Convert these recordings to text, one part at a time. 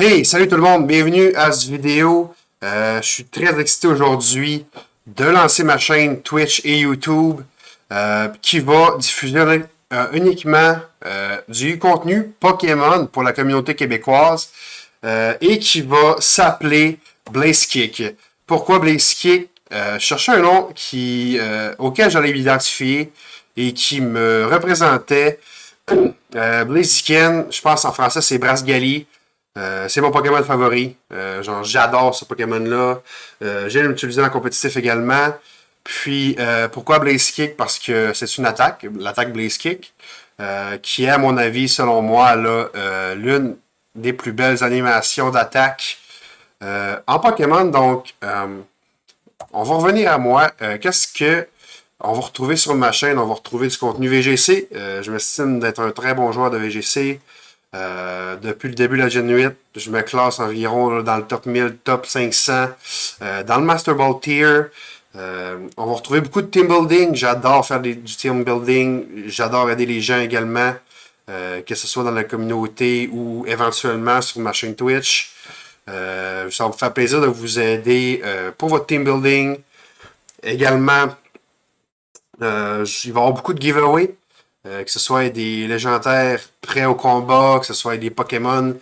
Hey, salut tout le monde, bienvenue à cette vidéo. Je suis très excité aujourd'hui de lancer ma chaîne Twitch et YouTube qui va diffuser uniquement du contenu Pokémon pour la communauté québécoise et qui va s'appeler Blazekick. Pourquoi Blazekick? Je cherchais un nom auquel j'allais m'identifier et qui me représentait. Blaziken, je pense en français c'est Brasgali. C'est mon Pokémon favori. J'adore ce Pokémon-là. J'aime l'utiliser en compétitif également. Puis, pourquoi Blazekick? Parce que c'est une attaque, l'attaque Blazekick, qui est, à mon avis, selon moi, l'une des plus belles animations d'attaque en Pokémon. Donc, on va revenir à moi. Qu'est-ce que on va retrouver sur ma chaîne? On va retrouver du contenu VGC. Je m'estime d'être un très bon joueur de VGC. Depuis le début de la Gen 8, je me classe environ dans le top 1000, top 500, dans le Master Ball Tier. On va retrouver beaucoup de team building. J'adore faire du team building. J'adore aider les gens également, que ce soit dans la communauté ou éventuellement sur ma chaîne Twitch. Ça va me faire plaisir de vous aider pour votre team building. Également, il va y avoir beaucoup de giveaways. Que ce soit des légendaires prêts au combat, que ce soit des Pokémon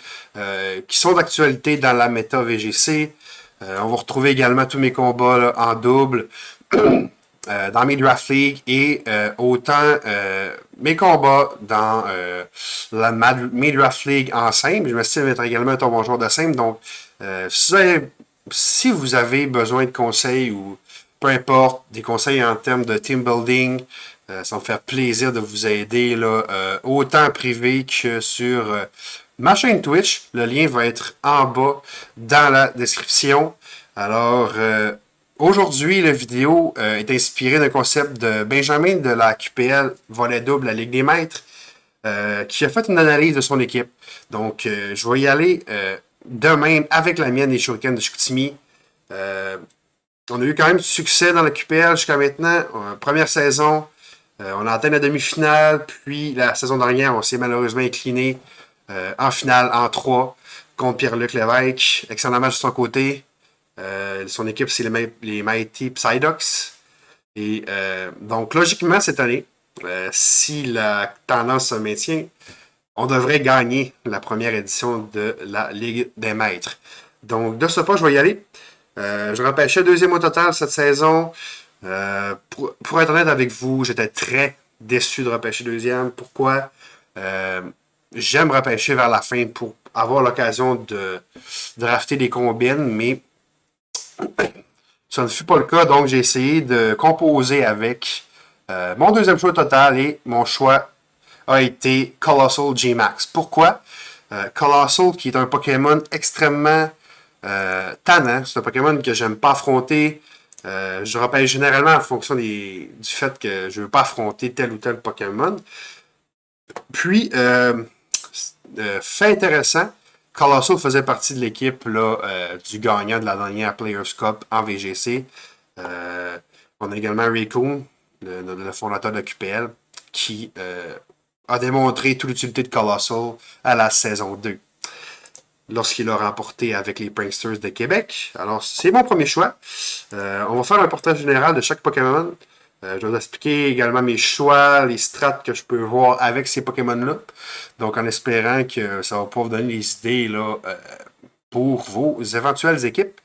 qui sont d'actualité dans la méta VGC. On va retrouver également tous mes combats là, en double dans mes Draft League et autant mes combats dans mes Draft League en simple. Je m'estime être également un bon joueur de simple. Donc, si vous avez besoin de conseils ou peu importe, des conseils en termes de team building, ça va me faire plaisir de vous aider là, autant en privé que sur ma chaîne Twitch. Le lien va être en bas dans la description. Alors, aujourd'hui, la vidéo est inspirée d'un concept de Benjamin de la QPL Volet Double, la Ligue des Maîtres, qui a fait une analyse de son équipe. Donc, je vais y aller de même avec la mienne, les Shurikens de Chicoutimi. On a eu quand même du succès dans la QPL jusqu'à maintenant. Première saison, on a atteint la demi-finale, puis la saison dernière, on s'est malheureusement incliné en finale en 3 contre Pierre-Luc Lévesque. Excellent match de son côté. Son équipe, c'est les Mighty Psyducks. Et donc, logiquement, cette année, si la tendance se maintient, on devrait gagner la première édition de la Ligue des Maîtres. Donc, de ce pas, je vais y aller. Je repêchais deuxième au total cette saison. Pour être honnête avec vous, j'étais très déçu de repêcher deuxième. Pourquoi? J'aime repêcher vers la fin pour avoir l'occasion de drafter des combines, mais ça ne fut pas le cas. Donc, j'ai essayé de composer avec mon deuxième choix total et mon choix a été Colossal G-Max. Pourquoi? Colossal, qui est un Pokémon extrêmement tannant. C'est un Pokémon que j'aime pas affronter. Je repêche généralement en fonction du fait que je veux pas affronter tel ou tel Pokémon. Puis, fait intéressant, Colossal faisait partie de l'équipe du gagnant de la dernière Players Cup en VGC. On a également Raccoon, le fondateur de QPL, qui a démontré toute l'utilité de Colossal à la saison 2. Lorsqu'il a remporté avec les Pranksters de Québec. Alors, c'est mon premier choix. On va faire un portrait général de chaque Pokémon. Je vais vous expliquer également mes choix, les strats que je peux voir avec ces Pokémon-là. Donc, en espérant que ça va pouvoir vous donner des idées là, pour vos éventuelles équipes.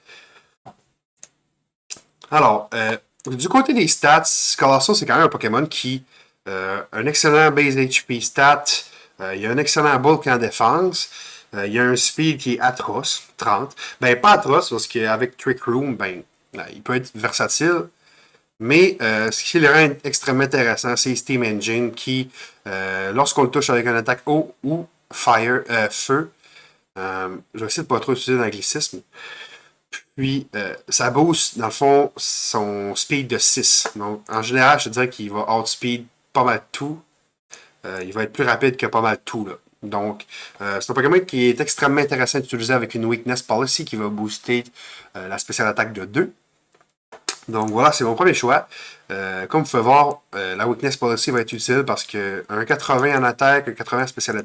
Alors, du côté des stats, Colossal, c'est quand même un Pokémon qui a un excellent base HP stat. Il a un excellent bulk en défense. Il y a un speed qui est atroce, 30. Ben, pas atroce, parce qu'avec Trick Room, il peut être versatile. Mais ce qui le rend extrêmement intéressant, c'est Steam Engine qui, lorsqu'on le touche avec une attaque eau ou feu, je vais essayer de pas trop utiliser l'anglicisme. Puis, ça booste, dans le fond, son speed de 6. Donc, en général, je te dirais qu'il va outspeed pas mal tout. Il va être plus rapide que pas mal tout, là. Donc, c'est un Pokémon qui est extrêmement intéressant d'utiliser avec une Weakness Policy qui va booster la spéciale attaque de 2. Donc voilà, c'est mon premier choix. Comme vous pouvez voir, la Weakness Policy va être utile parce qu'un 80 en attaque, un 80 spécial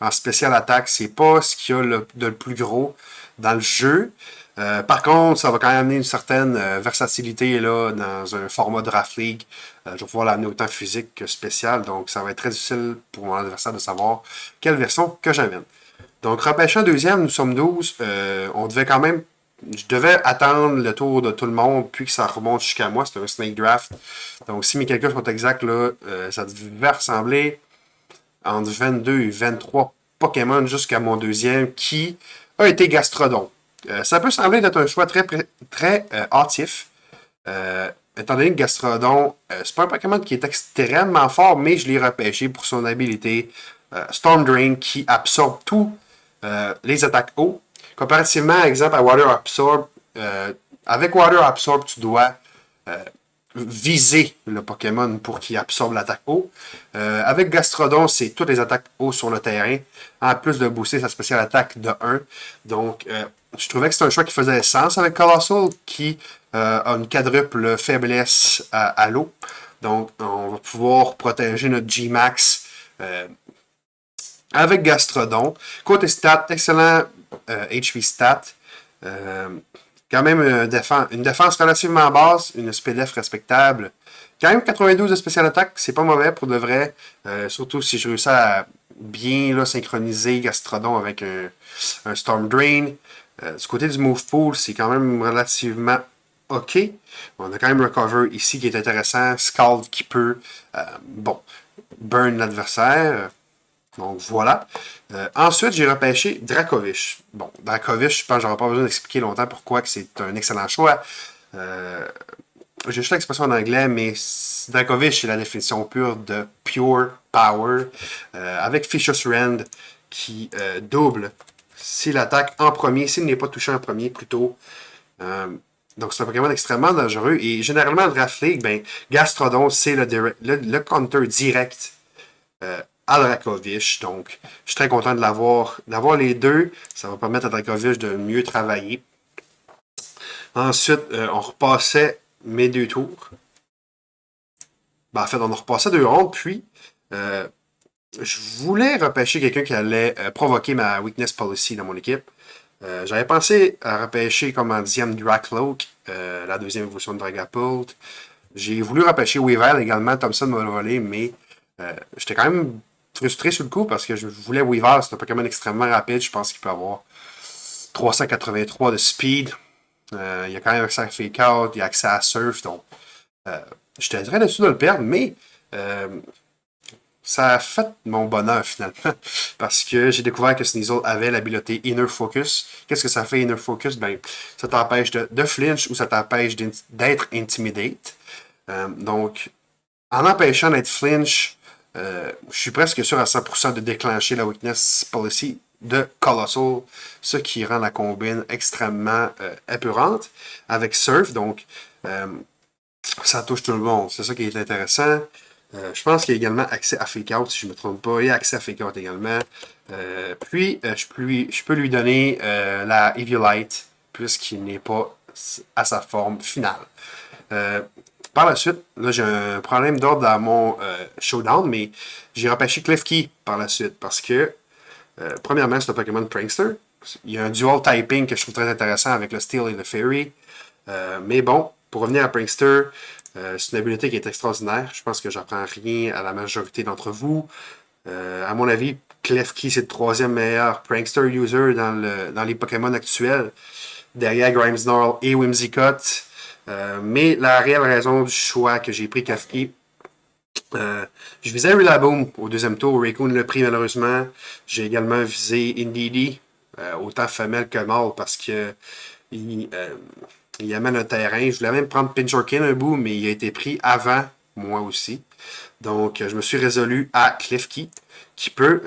en spécial attaque. C'est pas ce qu'il y a de le plus gros dans le jeu. Par contre, ça va quand même amener une certaine versatilité là, dans un format Draft League. Je vais pouvoir l'amener autant physique que spécial, donc ça va être très difficile pour mon adversaire de savoir quelle version que j'amène. Donc, repêchant deuxième, nous sommes 12. On devait quand même. Je devais attendre le tour de tout le monde, puis que ça remonte jusqu'à moi. C'est un snake draft. Donc, si mes calculs sont exacts, là, ça devait ressembler entre 22 et 23 Pokémon jusqu'à mon deuxième, qui a été Gastrodon. Ça peut sembler être un choix très hâtif. Étant donné que Gastrodon, c'est pas un Pokémon qui est extrêmement fort, mais je l'ai repêché pour son habilité Storm Drain qui absorbe tous les attaques eau. Comparativement, exemple, à Water Absorb, avec Water Absorb, tu dois viser le Pokémon pour qu'il absorbe l'attaque eau. Avec Gastrodon, c'est toutes les attaques eau sur le terrain, en plus de booster sa spéciale attaque de 1. Donc, je trouvais que c'était un choix qui faisait sens avec Colossal, qui a une quadruple faiblesse à l'eau. Donc, on va pouvoir protéger notre G-Max avec Gastrodon. Côté stat, excellent HP stat. Quand même une défense relativement basse, une SPDF respectable. Quand même 92 de spécial attaque, c'est pas mauvais pour de vrai. Surtout si je réussis à bien là, synchroniser Gastrodon avec un Storm Drain. Du côté du Move Pool, c'est quand même relativement OK. On a quand même Recover ici qui est intéressant. Scald qui peut burn l'adversaire. Donc voilà. Ensuite, j'ai repêché Dracovish. Bon, Dracovish, je pense que j'aurai pas besoin d'expliquer longtemps pourquoi que c'est un excellent choix. J'ai juste l'expression en anglais, mais Dracovish, c'est la définition pure de Pure Power. Avec Fisher's Rend qui double s'il attaque en premier, s'il n'est pas touché en premier plutôt. Donc c'est un Pokémon extrêmement dangereux. Et généralement, en Draft League, ben, Gastrodon, c'est le counter direct à Dracovish. Donc, je suis très content de d'avoir les deux. Ça va permettre à Dracovish de mieux travailler. Ensuite, on repassait mes deux tours. Ben, en fait, on a repassé deux rondes, puis je voulais repêcher quelqu'un qui allait provoquer ma weakness policy dans mon équipe. J'avais pensé à repêcher comme en 10e Dracloak, la deuxième évolution de Dragapult. J'ai voulu repêcher Weavile également, Thompson m'a volé, mais j'étais quand même frustré sur le coup parce que je voulais Weavile, c'est un Pokémon extrêmement rapide, je pense qu'il peut avoir 383 de speed. Il y a quand même accès à Fake Out, il y a accès à Surf, donc j'étais très déçu de le perdre, mais ça a fait mon bonheur finalement. Parce que j'ai découvert que Sneasel avait l'habileté Inner Focus. Qu'est-ce que ça fait Inner Focus? Ben, ça t'empêche de flinch ou ça t'empêche d'être intimidate. Donc, en empêchant d'être flinch, je suis presque sûr à 100% de déclencher la Weakness Policy de Colossal, ce qui rend la combine extrêmement épurante avec Surf. Donc, ça touche tout le monde. C'est ça qui est intéressant. Je pense qu'il y a également accès à Fake Out, si je ne me trompe pas, et accès à Fake Out également. Puis, je peux lui donner la Eviolite, puisqu'il n'est pas à sa forme finale. Par la suite, là, j'ai un problème d'ordre dans mon showdown, mais j'ai repêché Klefki par la suite, parce que, premièrement, c'est un Pokémon Prankster. Il y a un dual typing que je trouve très intéressant avec le Steel et le Fairy. Mais bon, pour revenir à Prankster, c'est une habileté qui est extraordinaire. Je pense que j'apprends rien à la majorité d'entre vous. À mon avis, Klefki, c'est le troisième meilleur Prankster user dans les Pokémon actuels, derrière Grimmsnarl et Whimsicott. Mais la réelle raison du choix que j'ai pris Klefki, je visais Rillaboom au deuxième tour. Raccoon l'a pris malheureusement. J'ai également visé Indeedee, autant femelle que mâle, parce que il amène un terrain. Je voulais même prendre Pinchorkin un bout, mais il a été pris avant moi aussi. Donc, je me suis résolu à Klefki, qui peut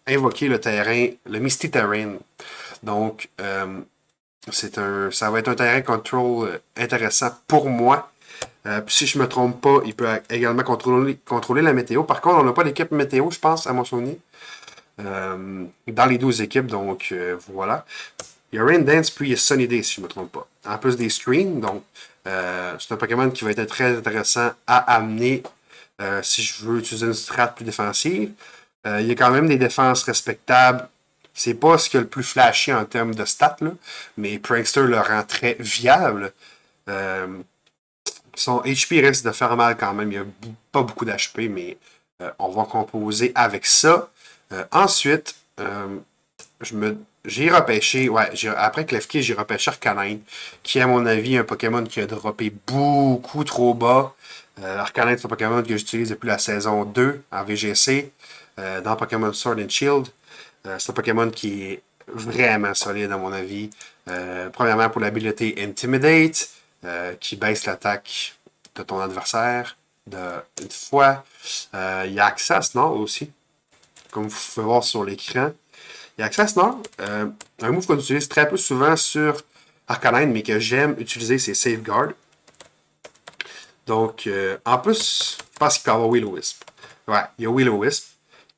invoquer le terrain, le Misty Terrain. Donc, ça va être un terrain control intéressant pour moi. Puis si je me trompe pas, il peut également contrôler la météo. Par contre, on n'a pas d'équipe météo, je pense, à mon souvenir. Dans les 12 équipes, donc voilà. Il y a Rain Dance, puis il y a Sunny Day, si je ne me trompe pas. En plus des screens, donc c'est un Pokémon qui va être très intéressant à amener si je veux utiliser une strat plus défensive. Il y a quand même des défenses respectables. C'est pas ce qu'il y a le plus flashy en termes de stats, là, mais Prankster le rend très viable. Euh, Son HP risque de faire mal quand même. Il n'y a pas beaucoup d'HP, mais on va composer avec ça. Ensuite, j'ai repêché, ouais, après Klefki, j'ai repêché Arcanine, qui à mon avis est un Pokémon qui a droppé beaucoup trop bas. Arcanine, c'est un Pokémon que j'utilise depuis la saison 2 en VGC, dans Pokémon Sword and Shield. C'est un Pokémon qui est vraiment solide à mon avis. Premièrement pour l'habileté Intimidate, qui baisse l'attaque de ton adversaire une fois. Il y a Access Nord aussi, comme vous pouvez voir sur l'écran. Il y a Access Nord, un move qu'on utilise très peu souvent sur Arcanine, mais que j'aime utiliser, c'est Safeguard. Donc, en plus, je pense qu'il peut y avoir Will-O-Wisp. Ouais, il y a Will-O-Wisp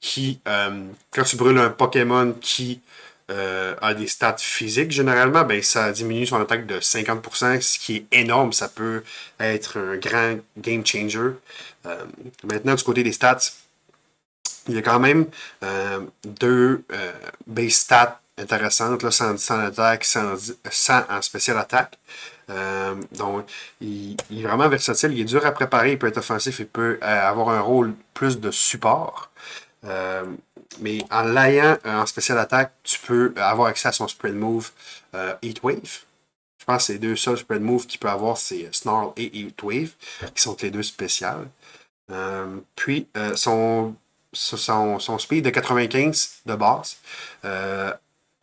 qui, quand tu brûles un Pokémon qui a des stats physiques, généralement, ben, ça diminue son attaque de 50%, ce qui est énorme. Ça peut être un grand game changer. Maintenant, du côté des stats, il y a quand même deux base stats intéressantes, là, 110 en attaque, 100 en spécial attaque. Donc, il est vraiment versatile, il est dur à préparer, il peut être offensif, il peut avoir un rôle plus de support. Mais en l'ayant en spécial attaque, tu peux avoir accès à son spread move Heatwave. Je pense que c'est les deux seuls spread moves qu'il peut avoir, c'est Snarl et Heatwave, qui sont les deux spéciales. Puis, son speed de 95 de base.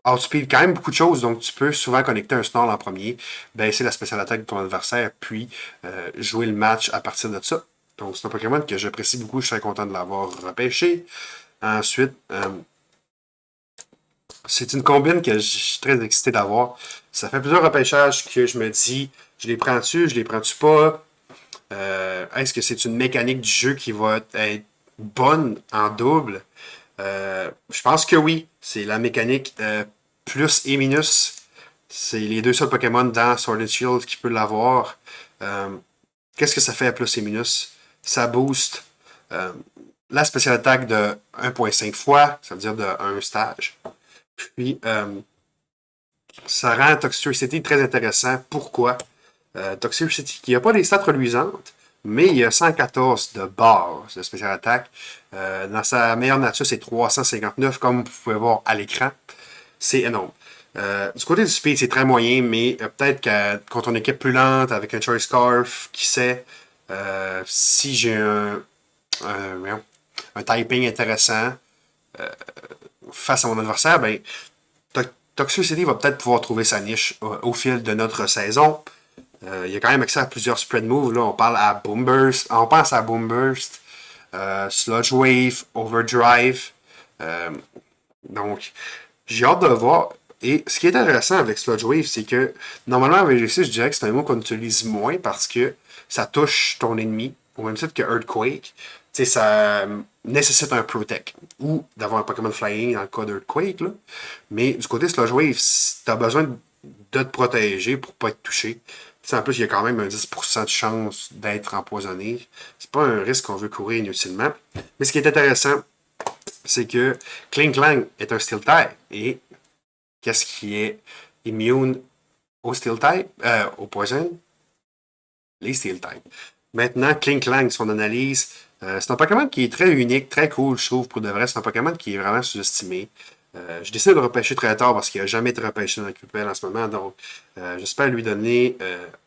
Outspeed quand même beaucoup de choses, donc tu peux souvent connecter un Snarl en premier, baisser la spéciale attaque de ton adversaire, puis jouer le match à partir de ça. Donc c'est un Pokémon que j'apprécie beaucoup, je suis très content de l'avoir repêché. Ensuite, c'est une combine que je suis très excité d'avoir. Ça fait plusieurs repêchages que je me dis, je les prends-tu, je les prends-tu pas? Est-ce que c'est une mécanique du jeu qui va être bonne en double? Je pense que oui. C'est la mécanique plus et minus. C'est les deux seuls Pokémon dans Sword and Shield qui peuvent l'avoir. Qu'est-ce que ça fait à plus et minus? Ça booste la spéciale attaque de 1.5 fois, ça veut dire de 1 stage. Puis, ça rend Toxtricity très intéressant. Pourquoi? Toxtricity, qui n'a pas des stats reluisantes, mais il a 114 de base de spécial attaque. Dans sa meilleure nature, c'est 359, comme vous pouvez voir à l'écran. C'est énorme. Du côté du speed, c'est très moyen, mais peut-être que contre une équipe plus lente, avec un Choice Scarf, qui sait, si j'ai un typing intéressant face à mon adversaire, ben, Toxtricity va peut-être pouvoir trouver sa niche au fil de notre saison. Il y a quand même accès à plusieurs spread moves. Là, on parle à Boomburst. On pense à Boomburst, Sludge Wave, Overdrive. Donc, j'ai hâte de le voir. Et ce qui est intéressant avec Sludge Wave, c'est que normalement avec VGC, je dirais que c'est un mot qu'on utilise moins parce que ça touche ton ennemi, au même titre que Earthquake. Tu sais, ça nécessite un Protect ou d'avoir un Pokémon Flying dans le cas d'Earthquake. Là. Mais du côté Sludge Wave, tu as besoin de te protéger pour pas être touché. T'sais, en plus, il y a quand même un 10% de chance d'être empoisonné. C'est pas un risque qu'on veut courir inutilement. Mais ce qui est intéressant, c'est que Klinklang est un Steel type. Et qu'est-ce qui est immune au Steel type, au poison? Les Steel type. Maintenant, Klinklang, son analyse, c'est un Pokémon qui est très unique, très cool, je trouve, pour de vrai. C'est un Pokémon qui est vraiment sous-estimé. Je décide de le repêcher très tard parce qu'il n'a jamais été repêché dans le QPL en ce moment. Donc, j'espère lui donner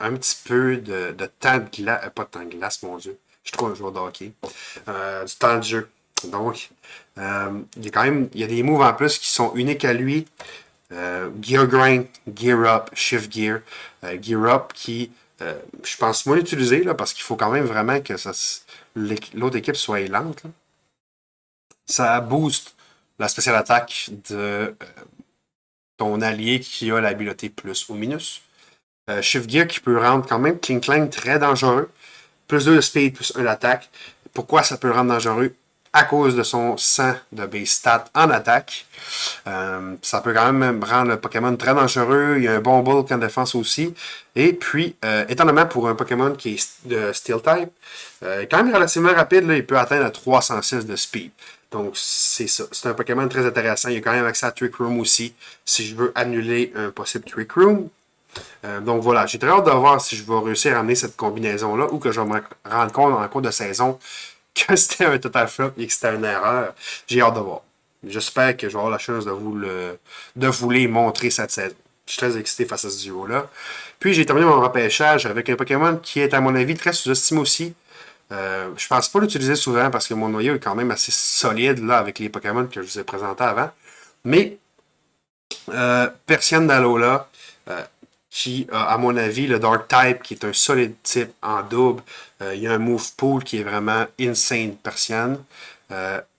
un petit peu de temps de glace. Pas de temps de glace, mon Dieu. Je suis trop un joueur de hockey. Du temps de jeu. Donc, il y a quand même il y a des moves en plus qui sont uniques à lui. Gear Grind, Gear Up, Shift Gear. Gear Up qui, je pense, moins utilisé là, parce qu'il faut quand même vraiment que l'autre équipe soit lente. Là. Ça booste la spéciale attaque de ton allié qui a l'habileté plus ou minus. Shift Gear qui peut rendre quand même Klinklang très dangereux. Plus 2 de speed, plus 1 d'attaque. Pourquoi ça peut le rendre dangereux? à cause de son 100 de base stat en attaque. Ça peut quand même rendre le Pokémon très dangereux. Il y a un bon bulk en défense aussi. Et puis, étonnamment, pour un Pokémon qui est de Steel type, quand même relativement rapide, là, il peut atteindre 306 de speed. Donc, c'est ça. C'est un Pokémon très intéressant. Il y a quand même accès à Trick Room aussi, si je veux annuler un possible Trick Room. Donc voilà, j'ai très hâte de voir si je vais réussir à amener cette combinaison-là ou que je vais me rendre compte en cours de saison que c'était un total flop et que c'était une erreur. J'ai hâte de voir. J'espère que je vais avoir la chance de vous les montrer cette saison. Je suis très excité face à ce duo-là. Puis j'ai terminé mon repêchage avec un Pokémon qui est à mon avis très sous-estimé aussi. Je pense pas l'utiliser souvent parce que mon noyau est quand même assez solide là avec les Pokémon que je vous ai présentés avant. Mais Persienne d'Alola, qui a, à mon avis, le Dark Type, qui est un solide type en double. Il y a un move pool qui est vraiment insane, Persienne.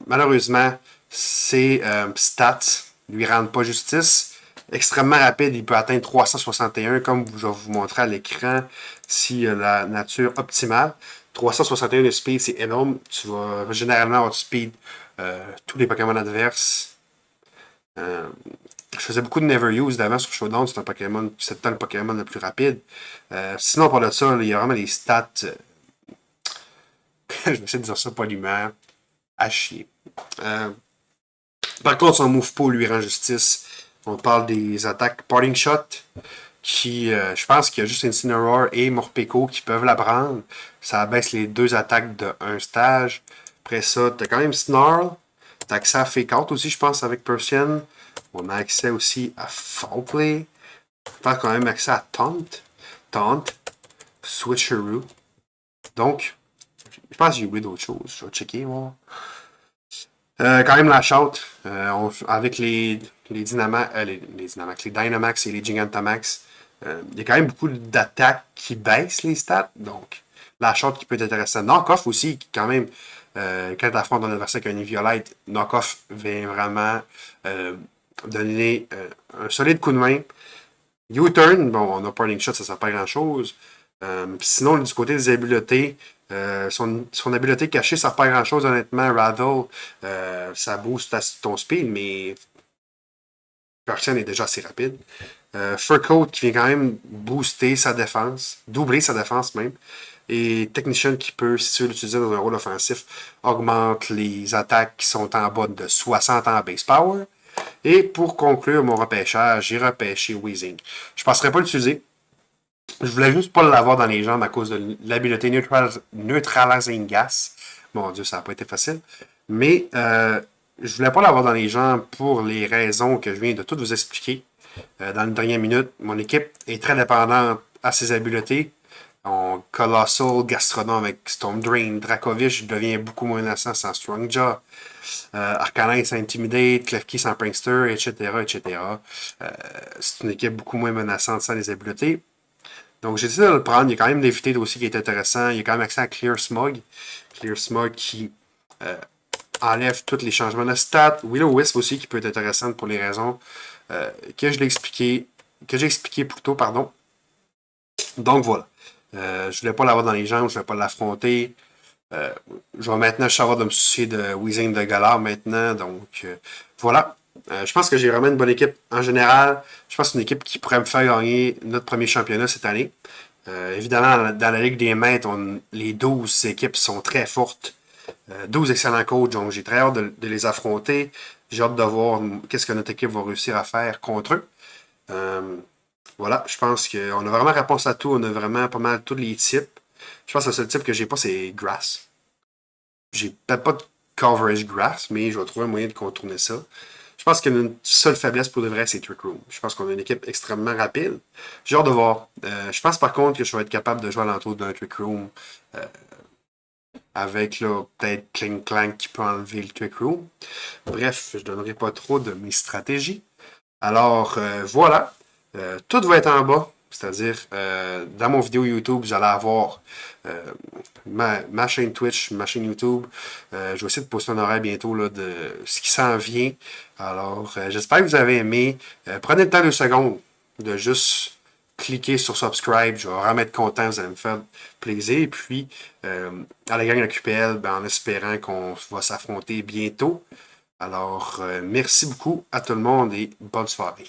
Malheureusement, ses stats lui rendent pas justice. Extrêmement rapide, il peut atteindre 361, comme je vais vous montrer à l'écran, si la nature optimale. 361 de speed, c'est énorme. Tu vas généralement outspeed tous les Pokémon adverses. Je faisais beaucoup de Never Use d'avant sur Showdown, c'est un Pokémon, c'est le Pokémon le plus rapide. Sinon, pour de ça, il y a vraiment des stats. Je vais essayer de dire ça poliment. À chier. Par contre, son move pool lui rend justice. On parle des attaques Parting Shot, qui, je pense qu'il y a juste Incineroar et Morpeko qui peuvent la prendre. Ça baisse les deux attaques de un stage. Après ça, t'as quand même Snarl. T'as accès à Fake Out aussi, je pense, avec Persian. On a accès aussi à Foul Play. On a quand même accès à Taunt, Switcheroo. Donc, je pense que j'ai oublié d'autres choses. Je vais checker, moi. Quand même la shout, avec les Dynamax, les Dynamax et les Gigantamax, il y a quand même beaucoup d'attaques qui baissent les stats, donc la shout qui peut être intéressante. Knockoff aussi, qui quand même, quand tu affrontes un adversaire qui a une Violette, Knockoff vient vraiment donner un solide coup de main. U-turn, bon, on a Parting Shot, ça ne sert pas grand-chose. Sinon, du côté des habiletés, son habileté cachée, ça ne sert pas grand-chose, honnêtement. Rattle, ça booste ton speed, mais Persian est déjà assez rapide. Fur Coat qui vient quand même booster sa défense, doubler sa défense même. Et Technician qui peut, si tu veux l'utiliser dans un rôle offensif, augmente les attaques qui sont en bas de 60 en base power. Et pour conclure mon repêchage, j'ai repêché Weezing. Je ne passerai pas l'utiliser. Je voulais juste pas l'avoir dans les jambes à cause de l'habileté Neutralizing Gas. Mon Dieu, ça n'a pas été facile. Mais je voulais pas l'avoir dans les jambes pour les raisons que je viens de toutes vous expliquer dans les dernières minutes. Mon équipe est très dépendante à ses habiletés. Colossal, Gastronome avec Storm Drain, Dracovish devient beaucoup moins menaçant sans Strong Jaw. Arcanine sans Intimidate, Klefki sans Prankster, etc. etc. C'est une équipe beaucoup moins menaçante sans les habiletés. Donc j'ai décidé de le prendre. Il y a quand même l'évité aussi qui est intéressant. Il y a quand même accès à Clear Smog. Clear Smog qui enlève tous les changements de stats. Will-O-Wisp aussi qui peut être intéressante pour les raisons que j'ai expliqué plus tôt, pardon. Donc voilà. Je voulais pas l'avoir dans les jambes, je voulais pas l'affronter. Je vais maintenant savoir de me soucier de Weezing de Galar maintenant. Donc voilà. Je pense que j'ai vraiment une bonne équipe en général. Je pense que c'est une équipe qui pourrait me faire gagner notre premier championnat cette année. Évidemment, dans la Ligue des Maîtres, les 12 équipes sont très fortes. 12 excellents coachs, donc j'ai très hâte de les affronter. J'ai hâte de voir qu'est-ce que notre équipe va réussir à faire contre eux. Voilà, je pense qu'on a vraiment réponse à tout. On a vraiment pas mal tous les types. Je pense que le seul type que j'ai pas, c'est Grass. J'ai peut-être pas de coverage Grass, mais je vais trouver un moyen de contourner ça. Je pense qu'il y a une seule faiblesse pour de vrai, c'est Trick Room. Je pense qu'on a une équipe extrêmement rapide. J'ai hâte de voir. Je pense par contre que je vais être capable de jouer à l'entour d'un Trick Room avec là peut-être Cling Clank qui peut enlever le Trick Room. Bref, je ne donnerai pas trop de mes stratégies. Alors voilà. Tout va être en bas. C'est-à-dire, dans mon vidéo YouTube, vous allez avoir ma chaîne Twitch, ma chaîne YouTube. Je vais essayer de poster un horaire bientôt là, de ce qui s'en vient. Alors, j'espère que vous avez aimé. Prenez le temps 2 secondes de juste cliquez sur subscribe. Je vais vraiment être content. Vous allez me faire plaisir. Et puis, à la gang de QPL, ben, en espérant qu'on va s'affronter bientôt. Alors, merci beaucoup à tout le monde et bonne soirée.